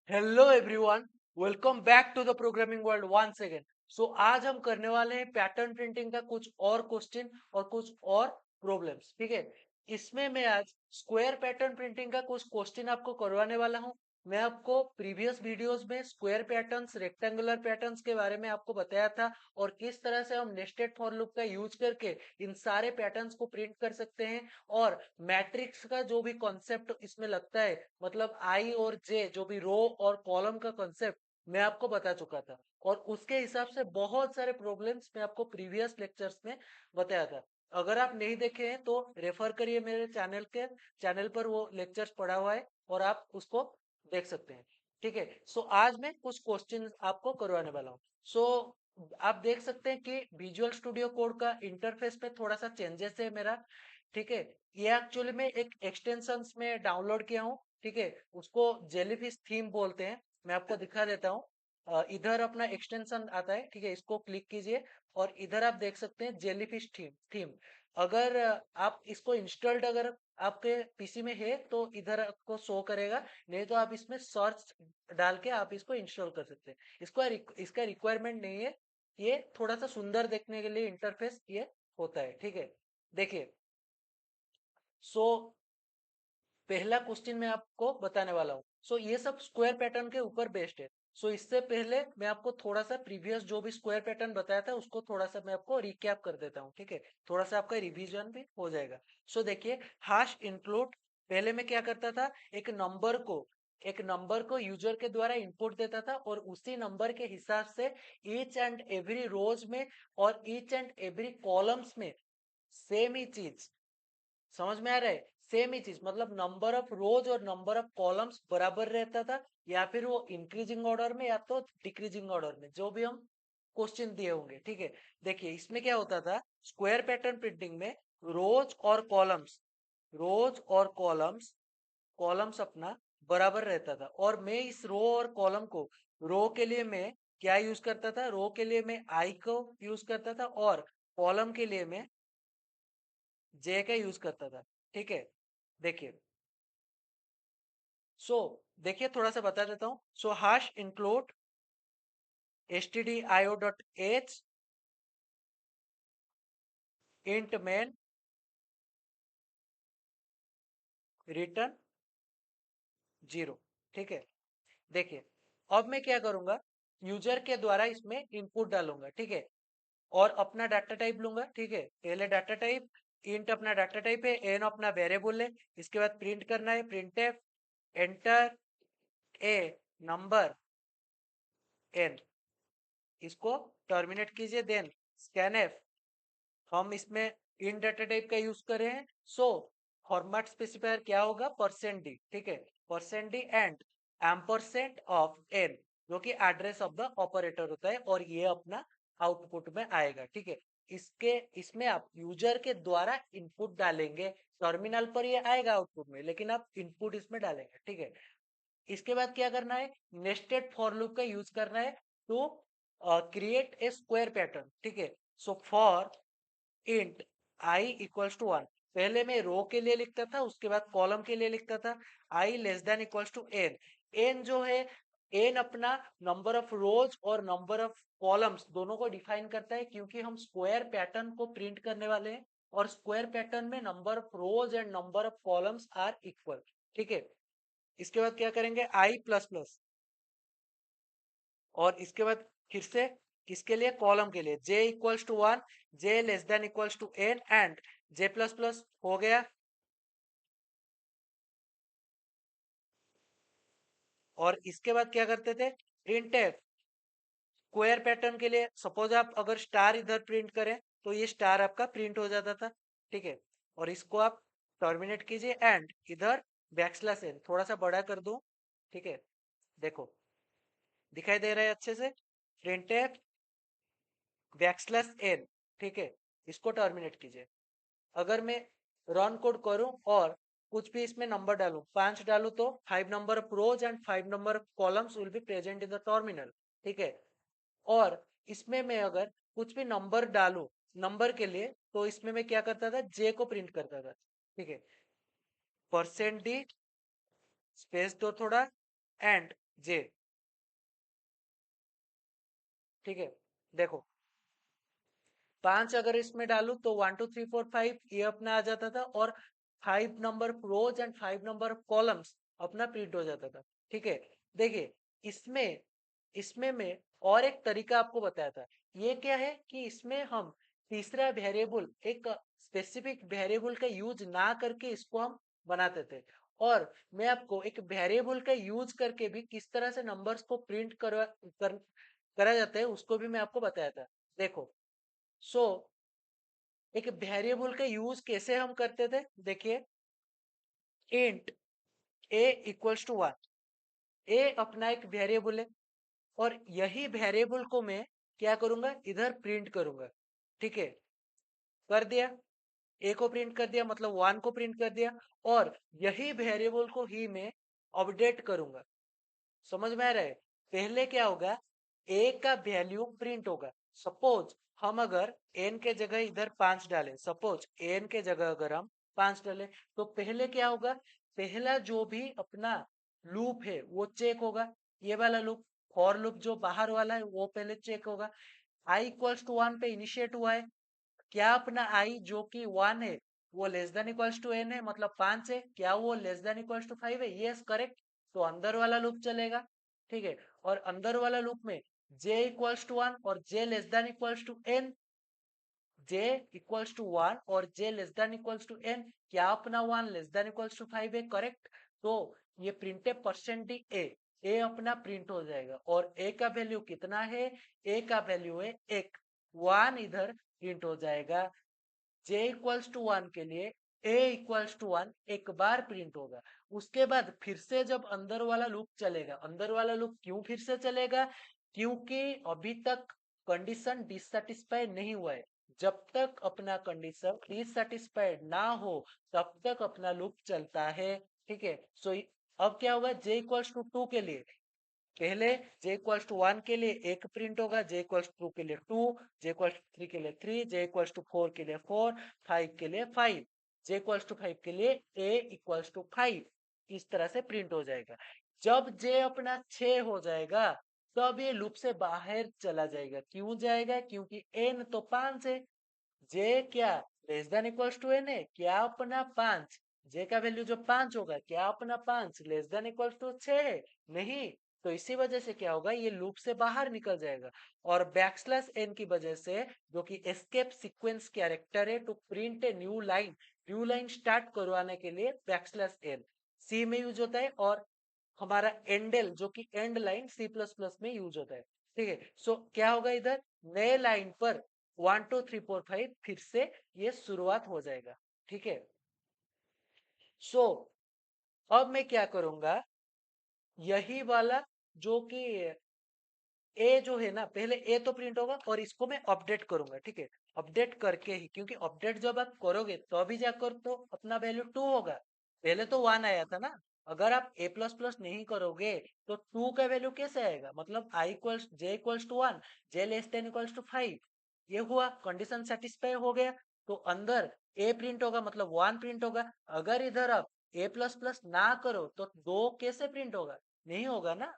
Hello everyone, welcome back to the programming world once again. So आज हम करने वाले हैं पैटर्न प्रिंटिंग का कुछ और क्वेश्चन और कुछ और प्रॉब्लम्स। ठीक है, इसमें मैं आज स्क्वायर पैटर्न प्रिंटिंग का कुछ क्वेश्चन आपको करवाने वाला हूं। मैं आपको प्रीवियस वीडियोस में स्क्वायर पैटर्न्स, रेक्टेंगुलर पैटर्न्स के बारे में आपको बताया था और किस तरह से हम नेस्टेड फॉर लूप का यूज करके इन सारे पैटर्न्स को प्रिंट कर सकते हैं। और मैट्रिक्स का जो भी कॉन्सेप्ट इसमें लगता है, मतलब आई और जे, जो भी रो और कॉलम का कॉन्सेप्ट मैं आपको बता चुका था। और उसके हिसाब से बहुत सारे प्रॉब्लम्स मैं आपको प्रीवियस लेक्चर्स में बताया था। अगर आप नहीं देखे हैं तो रेफर करिए मेरे चैनल पर वो लेक्चर्स पड़ा हुआ है और आप उसको देख सकते हैं। ठीक है, सो आज मैं कुछ क्वेश्चन आपको करवाने वाला हूँ। सो आप देख सकते हैं कि विजुअल स्टूडियो कोड का इंटरफेस पे थोड़ा सा चेंजेस है मेरा। ठीक है, ये एक्चुअली में एक एक्सटेंशंस में डाउनलोड किया हूँ। ठीक है, उसको जेलीफिश थीम बोलते हैं। मैं आपको दिखा देता हूँ। इधर अपना एक्सटेंशन आता है। ठीक है, इसको क्लिक कीजिए और इधर आप देख सकते हैं जेलीफिश थीम। अगर आप इसको इंस्टॉल्ड अगर आपके पीसी में है तो इधर आपको शो करेगा, नहीं तो आप इसमें सर्च डाल के आप इसको इंस्टॉल कर सकते हैं। इसका रिक्वायरमेंट नहीं है। ये थोड़ा सा सुंदर देखने के लिए इंटरफेस ये होता है। ठीक है, देखिए। सो पहला क्वेश्चन मैं आपको बताने वाला हूँ। सो ये सब स्क्वायर पैटर्न के ऊपर बेस्ड है। सो इससे पहले मैं आपको थोड़ा सा प्रीवियस जो भी स्क्वायर पैटर्न बताया था उसको थोड़ा सा मैं आपको रिकैप कर देता हूँ। ठीक है, थोड़ा सा आपका रिवीजन भी हो जाएगा। सो देखिए, हाश इंक्लूड, पहले मैं क्या करता था, एक नंबर को यूजर के द्वारा इनपुट देता था और उसी नंबर के हिसाब से ईच एंड एवरी रोज में और ईच एंड एवरी कॉलम्स में सेम ही चीज, समझ में आ रहा है, सेम ही चीज, मतलब नंबर ऑफ रोज और नंबर ऑफ कॉलम्स बराबर रहता था, या फिर वो इंक्रीजिंग ऑर्डर में या तो डिक्रीजिंग ऑर्डर में, जो भी हम क्वेश्चन दिए होंगे। ठीक है, देखिए इसमें क्या होता था, स्क्वायर पैटर्न प्रिंटिंग में रोज और कॉलम्स कॉलम्स अपना बराबर रहता था। और मैं इस रो और कॉलम को, रो के लिए मैं क्या यूज करता था, रो के लिए मैं आई को यूज करता था और कॉलम के लिए मैं जे का यूज करता था। ठीक है, देखिए। सो देखिए, थोड़ा सा बता देता हूँ। सो hash include stdio.h int main return 0। ठीक है, देखिए अब मैं क्या करूंगा, यूजर के द्वारा इसमें इनपुट डालूंगा। ठीक है, और अपना डाटा टाइप लूंगा। ठीक है, पहले डाटा टाइप, इंट अपना डाटा टाइप है, एन अपना वेरिएबल है। इसके बाद प्रिंट करना है, print F enter a number N, इसको टर्मिनेट कीजिए। देन स्कैन एफ, हम इसमें इन डाटा टाइप का यूज कर रहे हैं। सो फॉर्मेट स्पेसिफायर क्या होगा, परसेंट डी। ठीक है, percent D and ampersand of N, जो कि एड्रेस ऑफ द ऑपरेटर होता है, और ये अपना आउटपुट में आएगा। ठीक है, इसके इसमें आप यूजर के द्वारा इनपुट डालेंगे, टर्मिनल पर ये आएगा आउटपुट में, लेकिन आप इनपुट इसमें डालेंगे। ठीक है, इसके बाद क्या करना है, नेस्टेड फॉर लूप का यूज करना है to create a square pattern. ठीक है, so for int I equals to 1, पहले मैं रो के लिए लिखता था, उसके बाद कॉलम के लिए लिखता था I less than equals to N. N जो है, एन अपना नंबर ऑफ रोज और नंबर ऑफ कॉलम्स दोनों को डिफाइन करता है, क्योंकि हम स्क्वायर पैटर्न को प्रिंट करने वाले हैं और स्क्वायर पैटर्न में number of rows and number of columns are equal. ठीक है, इसके बाद क्या करेंगे, आई प्लस प्लस, और इसके बाद फिर से किसके लिए, कॉलम के लिए, J equals to 1, J less than equals to N and J plus plus हो गया। और इसके बाद क्या करते थे, प्रिंट एफ, स्क्वायर पैटर्न के लिए सपोज आप अगर स्टार इधर प्रिंट करें तो ये स्टार आपका प्रिंट हो जाता था। ठीक है, और इसको आप टर्मिनेट कीजिए एंड इधर बैकस्लैश एन थोड़ा सा बड़ा कर दूं। ठीक है, देखो दिखाई दे रहा है अच्छे से, प्रिंट एफ बैकस्लैश एन। ठीक है, इसको टर्मिनेट कीजिए। अगर मैं रन कोड करूं और कुछ भी इसमें नंबर डालूं, 5 डालूं, तो 5 number of rows and 5 number of columns will be present in the terminal. ठीक है, और इसमें मैं अगर कुछ भी नंबर डालूं नंबर के लिए, तो इसमें मैं क्या करता था, जे को प्रिंट करता था। ठीक है, परसेंट डी स्पेस दो थोड़ा एंड जे, ठीक है। देखो 5 अगर इसमें डालू तो 1 2 3 4 5 ये अपना आ जाता था, और 5 number rows and 5 number columns अपना प्रिंट हो जाता था, ठीक है। देखिए इसमें इसमें मैं और एक तरीका आपको बताया था। ये क्या है कि इसमें हम तीसरा वेरिएबल, एक स्पेसिफिक वेरिएबल का यूज ना करके इसको हम बनाते थे, और मैं आपको एक वेरिएबल का यूज करके भी किस तरह से नंबर्स को प्रिंट करा जाता है उसको भी मैं आपको बताया था। देखो, सो एक वेरिएबल का यूज कैसे हम करते थे, देखिए इंट ए इक्वल्स टू 1, ए अपना एक वेरिएबल है, और यही वेरिएबल को मैं क्या करूंगा, इधर प्रिंट करूंगा, ठीक है। कर दिया, ए को प्रिंट कर दिया, मतलब 1 को प्रिंट कर दिया, और यही वेरिएबल को ही मैं अपडेट करूंगा। समझ में आ रहा है? पहले क्या होगा, ए का वैल्यू प्रिंट होगा। सपोज हम अगर एन के जगह इधर 5 डालें, सपोज एन के जगह अगर हम 5 डालें, तो पहले क्या होगा, पहला जो भी अपना लूप है वो चेक होगा, ये वाला लूप, फॉर लूप जो बाहर वाला है वो पहले चेक होगा। आई इक्वल्स टू 1 पे इनिशिएट हुआ है, क्या अपना आई जो कि 1 है वो less than equals to N है, मतलब 5 है, क्या वो लेस देन इक्वल्स टू 5 है? Yes, correct. तो अंदर वाला लूप चलेगा, ठीक है। और अंदर वाला लूप में j इक्वल्स टू 1 और j less than equals to N, j equals to 1 और j less than equals to N, क्या अपना 1 लेस देन इक्वल्स टू 5 है? करेक्ट। तो ये प्रिंट है परसेंट डी ए अपना प्रिंट हो जाएगा, और ए का वैल्यू कितना है, ए का वैल्यू है 1, 1 इधर प्रिंट हो जाएगा। j इक्वल्स टू 1 के लिए a इक्वल्स टू 1 एक बार प्रिंट होगा, उसके बाद फिर से जब अंदर वाला लूप चलेगा, अंदर वाला लूप क्यों फिर से चलेगा, क्योंकि अभी तक कंडीशन डिससेटिस्फाई नहीं हुआ है। जब तक अपना कंडीशन डिससेटिस्फाइड ना हो तब तक अपना लूप चलता है, ठीक है। सो अब क्या होगा, j इक्वल्स टू 2 के लिए पहले j इक्वल्स टू 1 के लिए एक प्रिंट होगा, j इक्वल्स टू 2 के लिए 2, j इक्वल्स टू 3 के लिए 3, j इक्वल्स टू 4 के लिए 4, 5 के लिए 5, j इक्वल्स टू 5 के लिए a इक्वल्स टू 5, इस तरह से प्रिंट हो जाएगा। जब j अपना 6 हो जाएगा तब ये लूप से बाहर चला जाएगा, क्यों जाएगा, क्योंकि n तो 5 है, जे क्या less than equals to N है, क्या अपना 5, जे का वैल्यू जो 5 होगा, क्या अपना 5 लेस देन इक्वल्स टू 6 है? नहीं। तो इसी वजह से क्या होगा, ये लूप से बाहर निकल जाएगा, और बैकस्लैश एन की वजह से, जो कि एस्केप सीक्वेंस कैरेक्टर है to print a new line start करवाने के लिए बैकस्लैश एन सी में यूज होता है, और हमारा एंडल जो कि end line C plus plus में यूज होता है, ठीक है। सो क्या होगा, इधर नए लाइन पर 1 2 3 4 5 फिर से ये शुरुआत हो जाएगा, ठीक है। सो अब मैं क्या करूंगा, यही वाला जो कि ए जो है ना, पहले ए तो प्रिंट होगा और इसको मैं अपडेट करूंगा, ठीक है। अपडेट करके ही, क्योंकि अपडेट जब आप करोगे तो अभी जाकर तो अपना वैल्यू 2 होगा, पहले तो 1 आया था ना। अगर आप ए प्लस प्लस नहीं करोगे तो 2 का वैल्यू कैसे आएगा, मतलब I equals J equals to 1, J less than equals to 5, ये हुआ, कंडीशन सेटिस्फाई हो गया, तो अंदर ए प्रिंट होगा, मतलब 1 प्रिंट होगा। अगर इधर आप ए प्लस प्लस ना करो तो 2 कैसे प्रिंट होगा, नहीं होगा ना।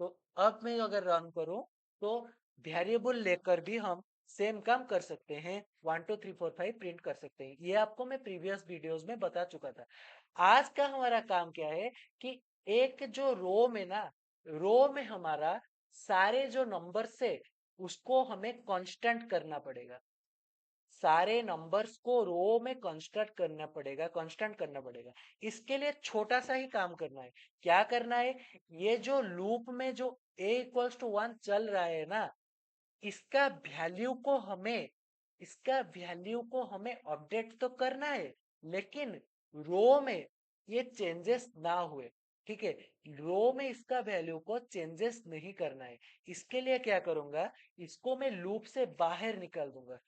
तो अब मैं अगर रन करूं तो वेरिएबल लेकर भी हम सेम काम कर सकते हैं, 1 2 3 4 5 प्रिंट कर सकते हैं, ये आपको मैं प्रीवियस वीडियोस में बता चुका था। आज का हमारा काम क्या है कि एक जो रो में ना, रो में हमारा सारे जो नंबर है उसको हमें कांस्टेंट करना पड़ेगा, सारे नंबर्स को रो में कांस्टेंट करना पड़ेगा। इसके लिए छोटा सा ही काम करना है, क्या करना है, ये जो लूप में जो a इक्वल्स टू 1 चल रहा है ना, इसका वैल्यू को हमें इसका वैल्यू को हमें अपडेट तो करना है, लेकिन रो में ये चेंजेस ना हुए, ठीक है। रो में इसका वैल्यू को चेंजेस नहीं करना है। इसके लिए क्या करूंगा, इसको मैं लूप से बाहर निकाल दूंगा,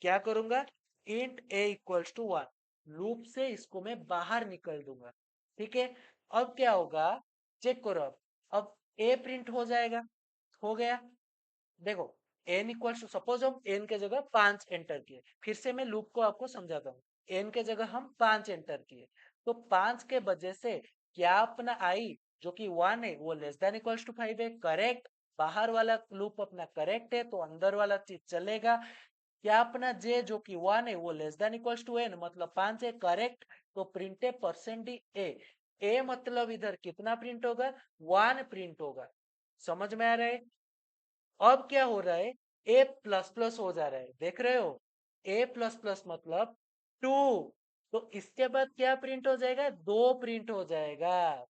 क्या करूंगा, int A equals to 1, loop से इसको मैं बाहर निकल दूंगा, ठीक है। अब क्या होगा, चेक करो, अब ए प्रिंट हो जाएगा, हो गया। देखो एन इक्वल्स टू, सपोज हम एन के जगह 5 एंटर किए, फिर से मैं लूप को आपको समझाता हूँ। एन के जगह हम 5 एंटर किए, तो 5 के वजह से क्या अपना आई जो कि 1 है वो लेस देन इक्वल्स टू 5 है, करेक्ट। बाहर वाला लूप अपना करेक्ट है तो अंदर वाला चीज चलेगा। क्या अपना जे जो कि 1 है वो less than equals to N मतलब 5 है, करेक्ट। तो प्रिंट है परसेंट डी ए। ए मतलब इधर कितना प्रिंट होगा, 1 प्रिंट होगा। समझ में आ रहा है? अब क्या हो रहा है, ए प्लस प्लस हो जा रहा है, देख रहे हो? ए प्लस प्लस मतलब 2। तो इसके बाद क्या प्रिंट हो जाएगा, 2 प्रिंट हो जाएगा।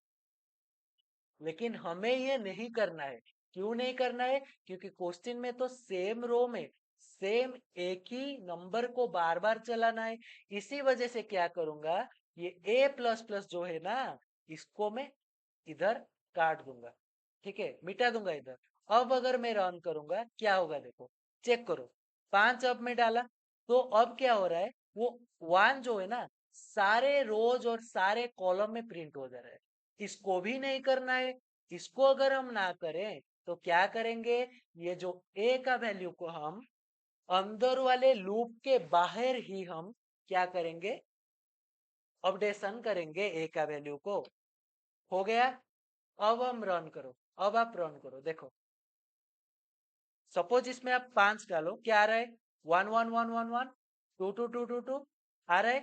लेकिन हमें ये नहीं करना है। क्यों नहीं करना है? क्योंकि क्वेश्चन में तो सेम रो में सेम एक ही नंबर को बार बार चलाना है। इसी वजह से क्या करूंगा, ये ए प्लस प्लस जो है ना, इसको मैं इधर काट दूंगा, ठीक है, मिटा दूंगा इधर। अब अगर मैं रन करूंगा क्या होगा, देखो, चेक करो। 5 अब में डाला तो अब क्या हो रहा है, वो 1 जो है ना सारे रोज और सारे कॉलम में प्रिंट हो जा रहा है। इसको भी नहीं करना है। इसको अगर हम ना करें तो क्या करेंगे, ये जो ए का वैल्यू को हम अंदर वाले लूप के बाहर ही हम क्या करेंगे, अपडेशन करेंगे ए का वैल्यू को। हो गया। अब हम रन करो। अब आप रन करो, देखो। सपोज इसमें आप 5 डालो, क्या आ रहा है, 1 1 1 1 1, 2 2 2 2 2 आ रहा है।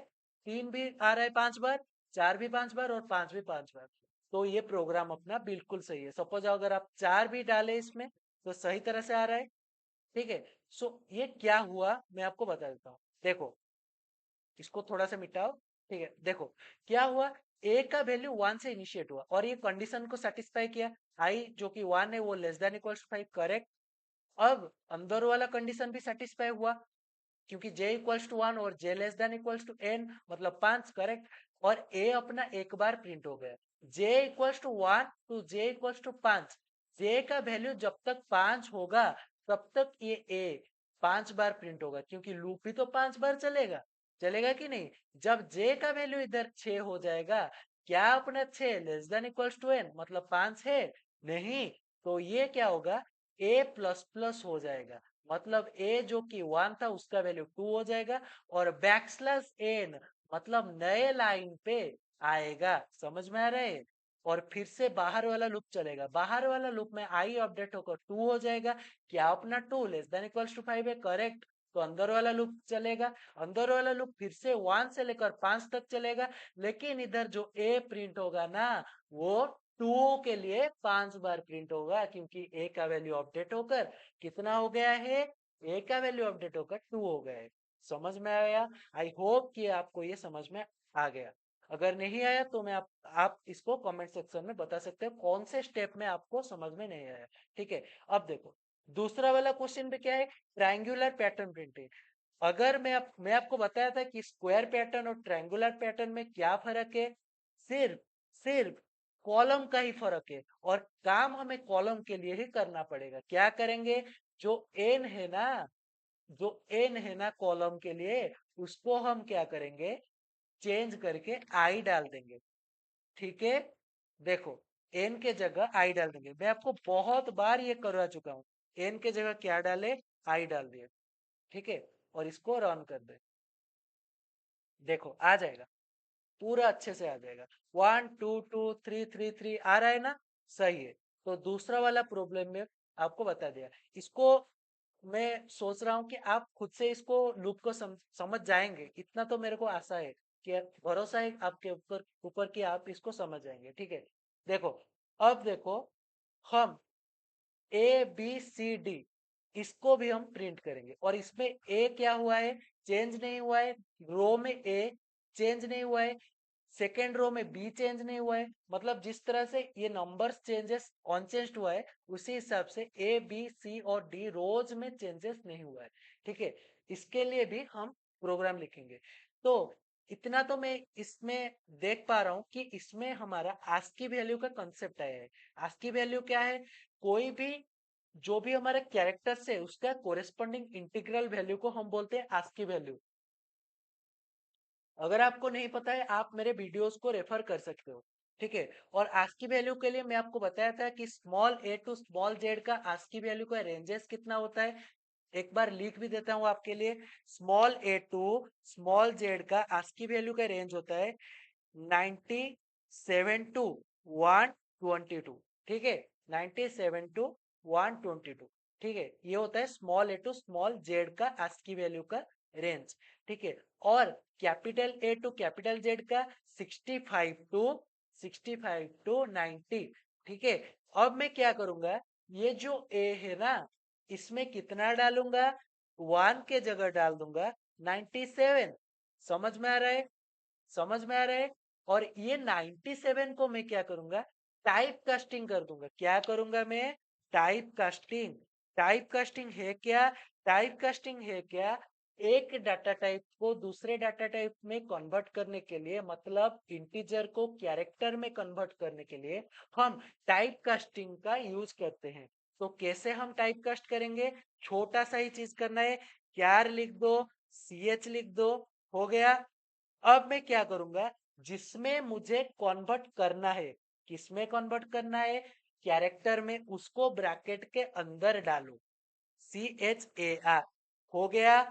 3 भी आ रहा है 5 बार, 4 भी 5 बार और 5 भी 5 बार। तो ये प्रोग्राम अपना बिल्कुल सही है। सपोज अगर आप 4 भी डाले इसमें तो सही तरह से आ रहा है, ठीक है। सो ये क्या हुआ मैं आपको बता देता हूँ, देखो। इसको थोड़ा सा मिटाओ, ठीक है। देखो क्या हुआ, ए का वैल्यू 1 से इनिशिएट हुआ और ये कंडीशन को सेटिस्फाई किया। आई जो कि 1 है वो less than equals to 5, correct. अब अंदर वाला कंडीशन भी सेटिस्फाई हुआ क्योंकि j इक्वल्स टू 1 और j less than equals to n मतलब 5, करेक्ट। और a अपना एक बार प्रिंट हो गया। j equals to 1 to j equals to 5, j का वैल्यू जब तक 5 होगा तब तक ये a 5 बार प्रिंट होगा क्योंकि लूप भी तो 5 बार चलेगा। चलेगा कि नहीं? जब j का वैल्यू इधर 6 हो जाएगा, क्या अपना 6 less than equals to n मतलब 5 है? नहीं। तो ये क्या होगा, a प्लस प्लस हो जाएगा मतलब a जो कि 1 था उसका वैल्यू 2 हो जाएगा और बैकस्लैश n मतलब नए लाइन पे आएगा। समझ में आ रहा है? और फिर से बाहर वाला लूप चलेगा, बाहर वाला लूप में आई अपडेट होकर 2 हो जाएगा। क्या अपना 2 लेस देन इक्वल्स टू 5 है? करेक्ट। तो अंदर वाला लूप चलेगा, अंदर वाला लूप फिर से 1 से लेकर 5 तक चलेगा। लेकिन इधर जो a प्रिंट होगा ना वो 2 के लिए 5 बार प्रिंट होगा क्योंकि a का वैल्यू अपडेट होकर कितना हो गया है, ए का वैल्यू अपडेट होकर 2 हो गया है। समझ में आया? आई होप कि आपको ये समझ में आ गया। अगर नहीं आया तो मैं आप इसको कमेंट सेक्शन में बता सकते हो कौन से स्टेप में आपको समझ में नहीं आया, ठीक है। अब देखो दूसरा वाला क्वेश्चन पे क्या है, ट्रायंगुलर पैटर्न प्रिंटिंग। अगर मैं आपको बताया था कि स्क्वायर पैटर्न और ट्रायंगुलर पैटर्न में क्या फर्क है, सिर्फ सिर्फ कॉलम का ही फर्क है और काम हमें कॉलम के लिए ही करना पड़ेगा। क्या करेंगे, जो एन है ना, जो एन है ना कॉलम के लिए, उसको हम क्या करेंगे, चेंज करके आई डाल देंगे, ठीक है। देखो एन के जगह आई डाल देंगे, मैं आपको बहुत बार ये करवा चुका हूं। एन के जगह क्या डाले, आई डाल दिए, ठीक है। और इसको रन कर दे, देखो आ जाएगा, पूरा अच्छे से आ जाएगा। 1 2 2 3 3 3 आ रहा है ना, सही है। तो दूसरा वाला प्रॉब्लम में आपको बता दिया। इसको मैं सोच रहा हूँ कि आप खुद से इसको लूप को समझ जाएंगे, इतना तो मेरे को आशा है कि भरोसा है आपके ऊपर ऊपर कि आप इसको समझ जाएंगे, ठीक है। देखो अब देखो, हम ए बी सी डी इसको भी हम प्रिंट करेंगे और इसमें ए क्या हुआ है, चेंज नहीं हुआ है। रो में ए चेंज नहीं हुआ है, सेकेंड रो में बी चेंज नहीं हुआ है। मतलब जिस तरह से ये नंबर्स चेंजेस अनचेंज्ड हुआ है उसी हिसाब से ए बी सी और डी रोज में चेंजेस नहीं हुआ है, ठीक है। इसके लिए भी हम प्रोग्राम लिखेंगे। तो इतना तो मैं इसमें देख पा रहा हूं कि इसमें हमारा आस्की वैल्यू का कंसेप्ट आया है। आस्की वैल्यू क्या है, कोई भी जो भी हमारे कैरेक्टर्स है उसका कोरेस्पॉन्डिंग इंटीग्रल वैल्यू को हम बोलते हैं आस्की वैल्यू। अगर आपको नहीं पता है आप मेरे वीडियोस को रेफर कर सकते हो, ठीक है। और आस्की वैल्यू के लिए मैं आपको बताया था कि small a to small z का आस्की वैल्यू का रेंजेस कितना होता है। एक बार लिख भी देता हूं आपके लिए, small a to small z का आस्की वैल्यू का रेंज होता है 97 टू 1 122, ठीक है, 97 to 122, ठीक है, ये होता है small a to small z का ASCII वैल्यू का रेंज, ठीक है। और capital a to capital z का 65 टू 90, ठीक है। अब मैं क्या करूंगा, ये जो ए है ना, इसमें कितना डालूंगा, 1 के जगह डाल दूंगा 97। समझ में आ रहा है, समझ में आ रहा है। और ये 97 को मैं क्या करूंगा, टाइप कास्टिंग कर दूंगा। क्या करूंगा मैं, टाइप कास्टिंग। टाइप कास्टिंग है क्या, टाइप कास्टिंग है क्या, एक डाटा टाइप को दूसरे डाटा टाइप में कन्वर्ट करने के लिए, मतलब इंटीजर को कैरेक्टर में कन्वर्ट करने के लिए हम टाइप कास्टिंग का यूज करते हैं। तो कैसे हम टाइप कास्ट करेंगे, छोटा सा ही चीज करना है, क्यार लिख दो, ch लिख दो, हो गया। अब मैं क्या करूंगा, जिसमें मुझे कन्वर्ट करना है, किसमें कन्वर्ट करना है, कैरेक्टर में, उसको ब्रैकेट के अंदर डालो, CHAR, हो गया।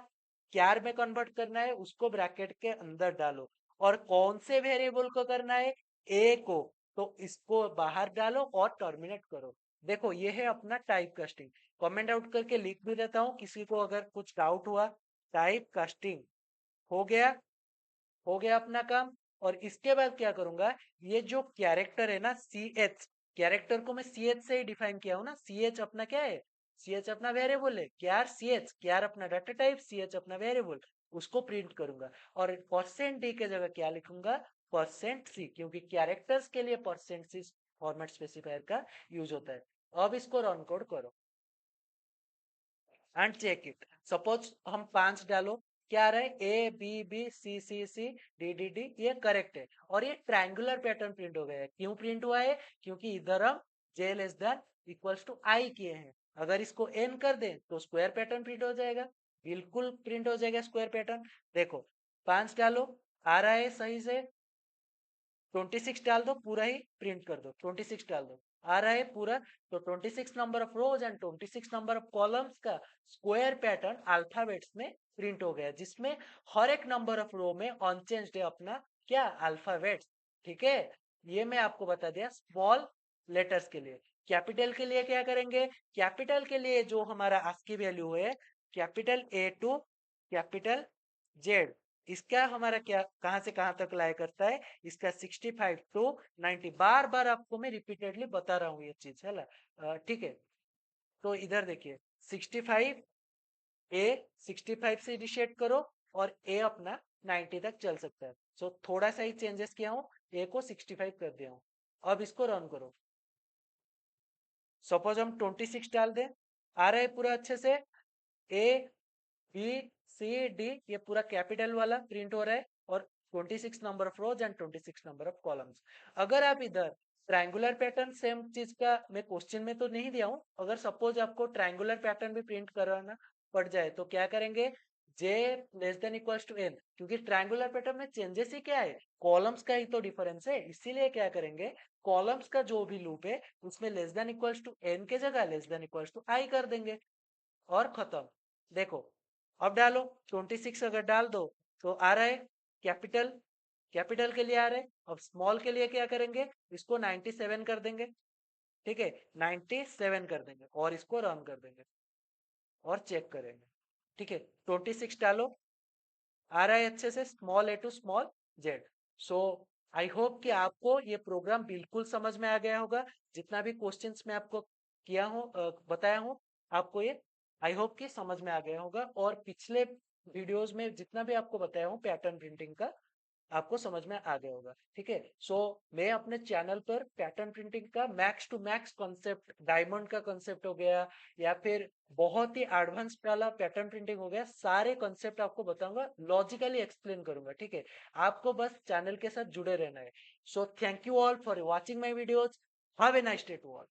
क्यार में कन्वर्ट करना है, उसको ब्रैकेट के अंदर डालो। और कौन से वेरिएबल को करना है, ए को, तो इसको बाहर डालो और टर्मिनेट करो। देखो ये है अपना टाइप कास्टिंग। कमेंट आउट करके लिख भी देता हूं, किसी को अगर कुछ डाउट हुआ। टाइप कास्टिंग हो गया, हो गया अपना काम। और इसके बाद क्या करूंगा, ये जो कैरेक्टर है ना, CH, कैरेक्टर को मैं CH से ही डिफाइन किया हूं ना, CH अपना क्या है, CH अपना वेरिएबल है, क्यार CH, क्यार अपना डाटा टाइप, CH अपना वेरिएबल, उसको प्रिंट करूंगा। और %d के जगह क्या लिखूंगा, %c, क्योंकि कैरेक्टर्स के लिए %c फॉर्मेट स्पेसिफायर का यूज होता है। अब इसको रन कोड करो एंड चेक इट। सपोज हम 5 डालो, क्या आ रहा है, a b b c c c d d d, ये करेक्ट है। और ये ट्रायंगुलर पैटर्न प्रिंट हो गया है। क्यों प्रिंट हुआ है, क्योंकि इधर हम j less than equals to i किए हैं। अगर इसको n कर दें तो स्क्वायर पैटर्न प्रिंट हो जाएगा, बिल्कुल प्रिंट हो जाएगा स्क्वायर पैटर्न। देखो 5 डालो, आ रहा है सही से, 26 डाल दो, पूरा ही प्रिंट कर दो, 26 डाल दो, आ रहा है पूरा। तो 26 number of rows and 26 number of columns का स्क्वायर पैटर्न अल्फाबेट्स में प्रिंट हो गया, जिसमें हर एक नंबर ऑफ रो में अनचेंज्ड है अपना क्या, अल्फाबेट्स, ठीक है। ये मैं आपको बता दिया स्मॉल लेटर्स के लिए। कैपिटल के लिए क्या करेंगे, कैपिटल के लिए जो हमारा ASCII वैल्यू है, capital a to capital z, इसका हमारा क्या, कहां से कहां तक लाया करता है, इसका 65 टू 90। बार बार आपको मैं रिपीटेडली बता रहा हूँ ये चीज है ना, ठीक है। तो इधर देखिए 65, ए 65 से इनिशिएट करो, और ए अपना 90 तक चल सकता है। सो थोड़ा सा ही चेंजेस किया हूँ, ए को 65 कर दिया हूँ। अब इसको रन करो। सपोज हम 26 डाल दें, आ रहा है पूरा अच्छे से, ए बी सी डी, ये पूरा कैपिटल वाला प्रिंट हो रहा है, और 26 number of rows and 26 number of columns. अगर आप इधर ट्रायंगुलर पैटर्न, सेम चीज का मैं क्वेश्चन में तो नहीं दिया हूं, अगर सपोज आपको ट्रायंगुलर पैटर्न भी प्रिंट कराना पड़ जाए तो क्या करेंगे, j less than equals to n, क्योंकि ट्रायंगुलर पैटर्न में चेंजेस ही क्या है, कॉलम्स का ही तो डिफरेंस है। इसीलिए क्या करेंगे, कॉलम्स का जो भी लूप है उसमें less than equals to n के जगह less than equals to i कर देंगे, और खत्म। देखो अब डालो, 26 अगर डाल दो तो आ रहा है कैपिटल, कैपिटल के लिए आ रहा है। अब स्मॉल के लिए क्या करेंगे, इसको 97 कर देंगे, ठीक है, 97 कर देंगे, और इसको रन कर देंगे और चेक करेंगे, ठीक है। 26 डालो, आ रहा है अच्छे से small a to small z. So I hope कि आपको ये प्रोग्राम बिल्कुल समझ में आ गया होगा। जितना भी क्वेश्चंस मैं आपको किया हूँ, बताया हूँ आपको, ये आई होप कि समझ में आ गया होगा। और पिछले वीडियोस में जितना भी आपको बताया हूँ पैटर्न प्रिंटिंग का, आपको समझ में आ गया होगा, ठीक है। सो मैं अपने चैनल पर पैटर्न प्रिंटिंग का max to max concept, diamond का कॉन्सेप्ट हो गया, या फिर बहुत ही एडवांस वाला पैटर्न प्रिंटिंग हो गया, सारे कॉन्सेप्ट आपको बताऊंगा, लॉजिकली एक्सप्लेन करूंगा, ठीक है। आपको बस चैनल के साथ जुड़े रहना है। So thank you all for watching my videos. Have a nice day to all.